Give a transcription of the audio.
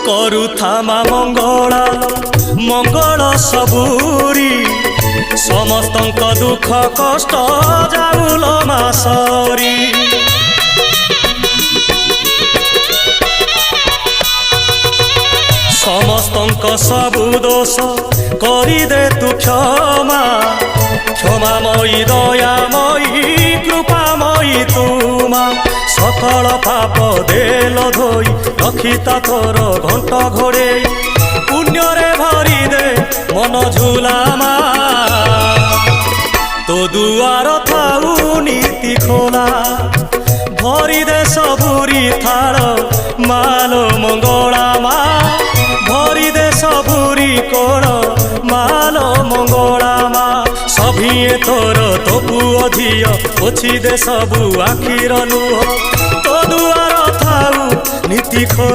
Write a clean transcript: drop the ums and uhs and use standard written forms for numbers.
କରୁଥାମା ମଙ୍ଗଳା ମଙ୍ଗଳ ସବୁରି ସମସ୍ତଙ୍କ ଦୁଃଖ କଷ୍ଟ ଯାଉଲ ମା ସରି। ସମସ୍ତଙ୍କ ସବୁ ଦୋଷ କରିଦେ ତୁ କ୍ଷମା କ୍ଷମାମୟୀ ଦୟାମୟୀ କୃପାମୟୀ ତୁମା ସକଳ ପାପ ଦେଲ ଧୋଇ ରଖିତା ତୋର ଘଣ୍ଟ ଘୋଡ଼େଇ ପୁଣ୍ୟରେ ଭରିଦେ ମନ ଝୁଲାମା ତୋ ଦୁଆର ଥାଉ ନୀତି ଖୋଲା ଭରିଦେ ସବୁରି ଥାଳ ମାଲୋ ମଙ୍ଗଳା ମା ଭରିଦେ ସବୁରି କୋଳ ମାଲୋ ମଙ୍ଗଳା ମା ସଭିଏ ତୋର ତୋ ପୁଅ ଝିଅ ପୋଛି ଦେ ସବୁ ଆଖିର ଲୁହ ତୋ ଦୁଆର ଥାଉ ନୀତି ଖୋଲା।